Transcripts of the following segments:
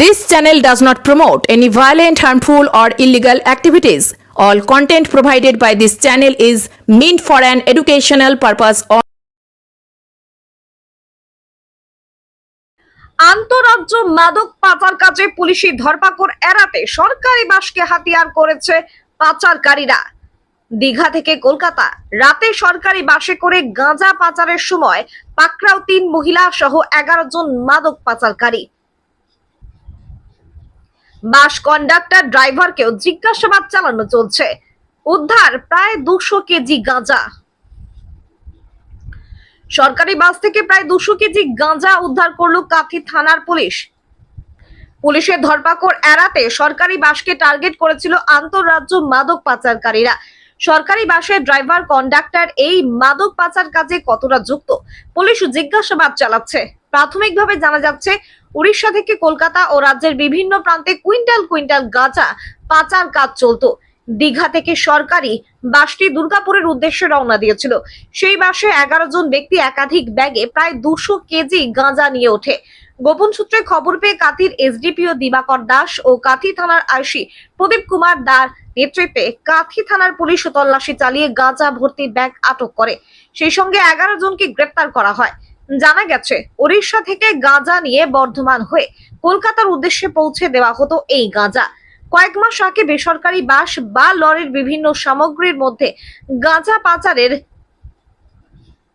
This channel does not promote any violent, harmful, or illegal activities. All content provided by this channel is meant for an educational purpose only. আন্তঃরাজ্য মাদক পাচার কাজে পুলিশি ধরপাকড় এড়াতে সরকারি বাসকে হাতিয়ার করেছে পাচারকারীরা। দীঘা থেকে কলকাতা রাতে সরকারি বাসে করে গাঁজা পাচারের সময় পাকড়াও 3 মহিলা সহ 11 জন মাদক পাচারকারী। বাস কন্ডাক্টর ড্রাইভারকেও জিজ্ঞাসাবাদ চালানো চলছে। উদ্ধার প্রায় 200 কেজি গাঁজা। সরকারি বাস থেকে প্রায় 200 কেজি গাঁজা উদ্ধার করলো কাথি থানার পুলিশ। পুলিশের ধরপাকড় এড়াতে সরকারি বাসকে টার্গেট করেছিল আন্তঃরাজ্য মাদক পাচারকারীরা। সরকারি বাসের ড্রাইভার কন্ডাক্টর এই মাদক পাচার কাজে কতটা যুক্ত, পুলিশ জিজ্ঞাসাবাদ চালাচ্ছে। প্রাথমিকভাবে জানা যাচ্ছে উড়িষ্যা থেকে কলকাতা ও রাজ্যের বিভিন্ন প্রান্তে কুইন্টাল কুইন্টাল গাঁজা পাচার কাজ চলতো। দীঘা থেকে সরকারি বাসটি দুর্গাপুরের উদ্দেশ্যে রওনা দিয়েছিল। সেই বাসে 11 জন ব্যক্তি একাধিক ব্যাগে প্রায় 200 কেজি গাঁজা নিয়ে ওঠে। গোপন সূত্রে খবর পেয়ে কাথির এসডিপিও দিবাকর দাস ও কাথি থানার আইসি প্রদীপ কুমার দার নেতৃত্বে কাথি থানার পুলিশ তল্লাশি চালিয়ে গাঁজা ভর্তি ব্যাগ আটক করে। সেই সঙ্গে 11 জনকে গ্রেপ্তার করা হয়। জানা গেছে উড়িষ্যা থেকে গাঁজা নিয়ে বর্ধমান হয়ে কলকাতার উদ্দেশ্যে পৌঁছে দেওয়া হতো এই গাঁজা। কয়েক মাস আগে বেসরকারি বাস বা লরির বিভিন্ন সামগ্রীর মধ্যে গাঁজা পাচারের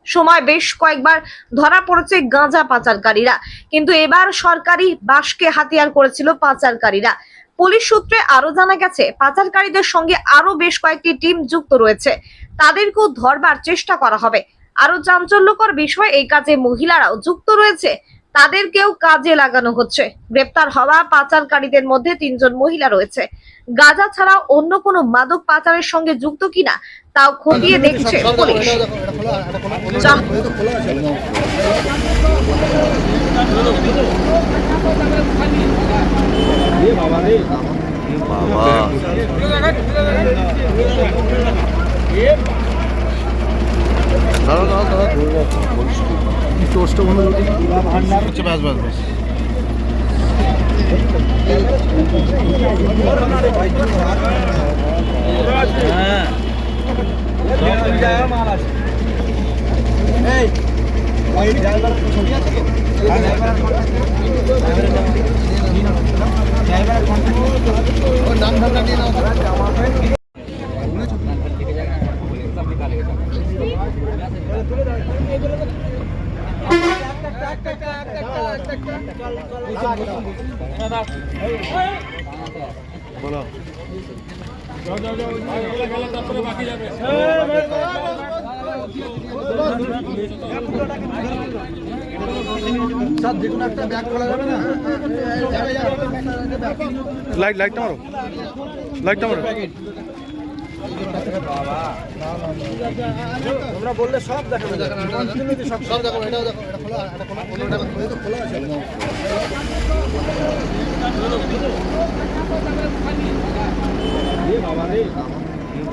সময় বেশ কয়েকবার ধরা পড়েছে গাঁজা পাচারকারীরা, কিন্তু এবার সরকারি বাসকে হাতিয়ার করেছিল পাচারকারীরা। পুলিশ সূত্রে আরো জানা গেছে পাচারকারীদের সঙ্গে আরো বেশ কয়েকটি টিম যুক্ত রয়েছে, তাদেরকেও ধরবার চেষ্টা করা হবে। আরো চাঞ্চল্যকর বিষয়, এই কাজে মহিলারাও যুক্ত রয়েছে, তাদেরকেও কাজে লাগানো হচ্ছে। গ্রেপ্তার হওয়া পাচারকারীদের মধ্যে 3 জন মহিলা রয়েছে। গাঁজা ছাড়াও অন্য কোনো মাদক পাচারের সঙ্গে যুক্ত কিনা তাও খতিয়ে দেখছে পুলিশ। লাইটটা মারো। তোমরা বললে সব দেখাবো, সব দেখাবো। এটাও দেখো, এটা খোলা, এটা খোলা, এটা খোলা আছে। বাবা রে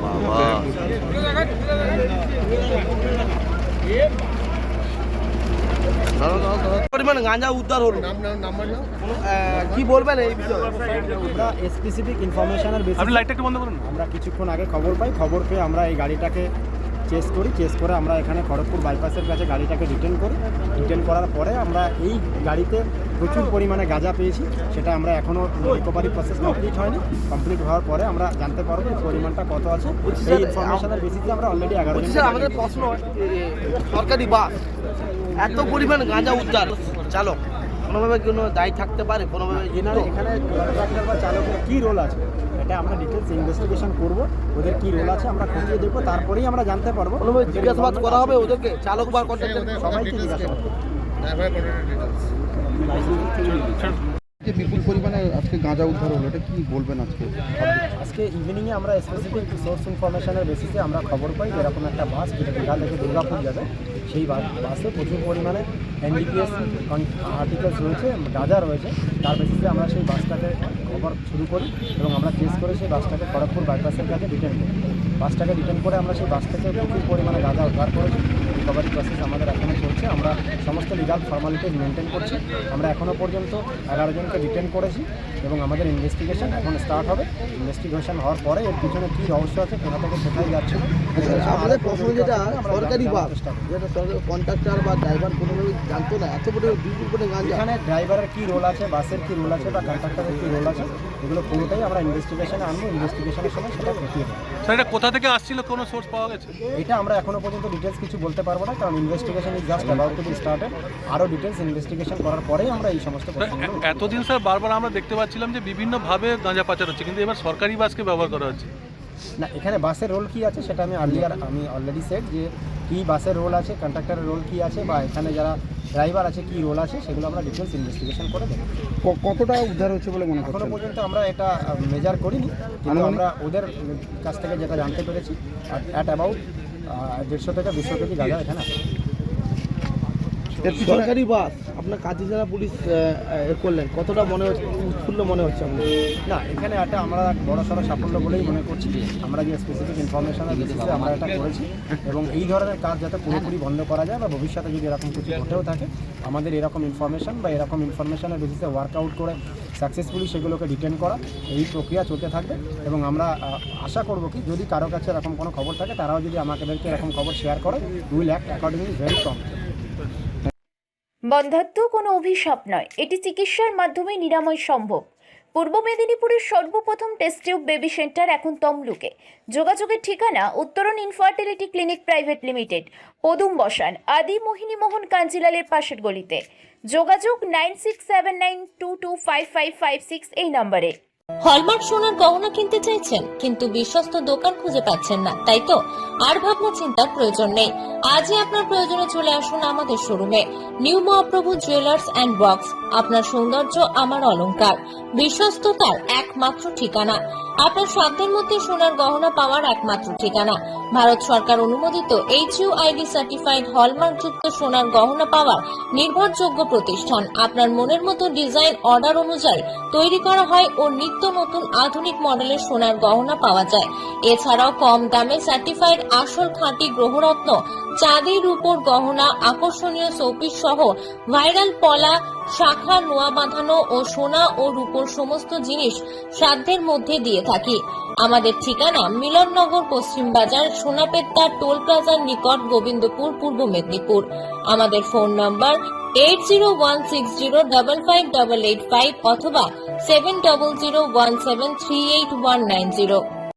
বাবা, পরিমাণ গাঁজা উদ্ধার হলো। কি বলবেন এই বিষয়ে? আমরা স্পেসিফিক ইনফরমেশনের বেসিসে, আপনি লাইটটা একটু বন্ধ করুন। আমরা কিছুক্ষণ আগে খবর পেয়ে আমরা এই গাড়িটাকে চেস করে আমরা এখানে খড়গপুর বাইপাসের কাছে গাড়িটাকে ডিটেন করার পরে আমরা এই গাড়িতে প্রচুর পরিমাণে গাঁজা পেয়েছি। সেটা আমরা এখনও রিকভারি প্রসেস কমপ্লিট হওয়ার পরে আমরা জানতে পারবো পরিমাণটা কত আছে। এই ইনফরমেশনের বেসিসে আমরা অলরেডি 11 জন। আমাদের প্রশ্ন, সরকারি বাস এত পরিমাণ গাঁজা উদ্ধার, চালক কোনোভাবে কোনো দায়ী থাকতে পারে? কোনোভাবে এখানে কন্ট্রাক্টর বা চালকের কী রোল আছে এটা আমরা ডিটেলস ইনভেস্টিগেশন করব। ওদের কী রোল আছে আমরা খতিয়ে দেখবো, তারপরেই আমরা জানতে পারবো। কোনোভাবে জিজ্ঞাসাবাদ করা হবে ওদেরকে, চালক বা কন্ট্রাক্টর সবাইকে জিজ্ঞাসাবাদ করবো। বিপুল পরিমাণে আজকে গাঁজা উদ্ধার হলো, এটা কি বলবেন? আজকে ইভিনিংয়ে আমরা স্পেসিফিক সোর্স ইনফরমেশনের বেসিসে আমরা খবর পাই এরকম একটা বাস যেটা দীঘা থেকে দুর্গাপুর যাবে। সেই বাসে প্রচুর পরিমাণে এনডিপিএস আর্টিকেলস রয়েছে, গাঁজা রয়েছে। তার বেসিসে আমরা সেই বাসটাকে খবর শুরু করি এবং আমরা চেস করে সেই বাসটাকে খড়গপুর বাইপাসের কাছে ডিটেন করি। বাসটাকে ডিটেন করে আমরা সেই বাস থেকে প্রচুর পরিমাণে গাঁজা উদ্ধার করেছি। রিকভারি প্রসেস আমাদের এখনও চলছে। আমরা সমস্ত লিগাল ফর্মালিটিস মেনটেন করছি। আমরা এখনও পর্যন্ত 11 জনকে ডিটেন করেছি এবং আমাদের ইনভেস্টিগেশন এখন স্টার্ট হবে। ইনভেস্টিগেশন হওয়ার পরে এর পিছনে কী রহস্য আছে, কোথা থেকে কোথায় যাচ্ছে। আমাদের প্রশ্ন যেটা সরকারি বাস, যেটা সরকারি কন্ট্রাক্টর বা ড্রাইভার কোনোভাবে জানতো না এত বড় বিপুল করে গাঁজা। এখানে ড্রাইভারের কী রোল আছে, বাসের কী রোল আছে বা কন্ট্রাক্টরের কী রোল আছে, এগুলো পুরোটাই আমরা ইনভেস্টিগেশনে আনবো। ইনভেস্টিগেশনের সময় সেটা খতিয়ে দেবো। স্যার এটা কোথা থেকে আসছিল, কোনো সোর্স পাওয়া গেছে? এটা আমরা এখনো পর্যন্ত ডিটেলস কিছু বলতে পারবো না, কারণ investigation is just about to be started. আরও ডিটেলস ইনভেস্টিগেশন করার পরেই আমরা এই সমস্ত প্রশ্নগুলো। এতদিন স্যার বারবার আমরা দেখতে পাচ্ছিলাম যে বিভিন্নভাবে গাঁজা পাচার হচ্ছে, কিন্তু এবার সরকারি বাসকে ব্যবহার করা হচ্ছে। না, এখানে বাসের রোল কী আছে সেটা আমি অলরেডি সেট যে কী বাসের রোল আছে, কন্ট্রাক্টরের রোল কী আছে, বা এখানে যারা ড্রাইভার আছে কী রোল আছে, সেগুলো আমরা ডিটেলস ইনভেস্টিগেশন করে দেবো। কতটা উদ্ধার হচ্ছে বলে মনে এখনো করছেন? পর্যন্ত আমরা এটা মেজার করিনি, কিন্তু আমরা ওদের কাছ থেকে যেটা জানতে পেরেছি অ্যাট অ্যাবাউট 150 থেকে 200 কেজি গাঁজা এখানে আছে। সরকারি বাস আপনার কাজী জেলা পুলিশ করলেন, কতটা মনে হচ্ছে উৎফুল্ল মনে হচ্ছে আপনার? না, এখানে একটা আমরা বড় সড়ো সাফল্য বলেই মনে করছি। আমরা যে স্পেসিফিক ইনফরমেশনের বেসিসে আমরা এটা করেছি এবং এই ধরনের কাজ যাতে পুরোপুরি বন্ধ করা যায় বা ভবিষ্যতে যদি এরকম কিছু ঘটেও থাকে, আমাদের এরকম ইনফরমেশন বা এরকম ইনফরমেশনের বেসিসে ওয়ার্কআউট করে সাকসেসফুলি সেগুলোকে ডিটেন করা, এই প্রক্রিয়া চলতে থাকবে। এবং আমরা আশা করব কি যদি কারো কাছে এরকম কোনো খবর থাকে, তারাও যদি আমাদেরকে এরকম খবর শেয়ার করে, will act accordingly very prompt. বন্ধ্যাত্ব কোনো অভিশাপ নয়, এটি চিকিৎসার মাধ্যমে নিরাময় সম্ভব। পূর্ব মেদিনীপুরের সর্বপ্রথম টেস্ট টিউব বেবি সেন্টার এখন তমলুকে। যোগাযোগের ঠিকানা উত্তরণ ইনফার্টিলিটি ক্লিনিক প্রাইভেট লিমিটেড, পদুম বসান, আদি মোহিনী মোহন কাঞ্জিলালের পাশের গলিতে। যোগাযোগ 9679225556 এই নম্বরে। হলমার্ক সোনার গহনা কিনতে চাইছেন কিন্তু বিশ্বস্ত দোকান খুঁজে পাচ্ছেন না, তাই তো আর ভাবনা চিন্তার প্রয়োজন নেই। আজই আপনার প্রয়োজনে চলে আসুন আমাদের শোরুমে। New Mahaprabhu jewellers and works, আপনার সৌন্দর্য আমার অলংকার, বিশ্বস্ততার একমাত্র ঠিকানা। আপনার সাধ্যের মধ্যে সোনার গহনা পাওয়ার একমাত্র ঠিকানা। ভারত সরকার অনুমোদিত HUID সার্টিফাইড হলমার্ক যুক্ত সোনার গহনা পাওয়ার নির্ভরযোগ্য প্রতিষ্ঠান। আপনার মনের মতো ডিজাইন অর্ডার অনুযায়ী তৈরি করা হয় ও নিত্য নতুন আধুনিক মডেলের সোনার গহনা পাওয়া যায়। এছাড়াও কম দামে সার্টিফাইড আসল খাঁটি গ্রহরত্ন, চাঁদি রূপোর গহনা, আকর্ষণীয় শোপিস সহ ভাইরাল পলা, শাখা, নোয়া বাঁধানো ও সোনা ও রূপোর সমস্ত জিনিস সাধ্যের মধ্যে দিয়ে থাকি। আমাদের ঠিকানা মিলননগর, পশ্চিম বাজার, সোনাপেত্তা টোল প্লাজার নিকট, গোবিন্দপুর, পূর্ব মেদিনীপুর। আমাদের ফোন নম্বর 8016055885 অথবা 7001738190।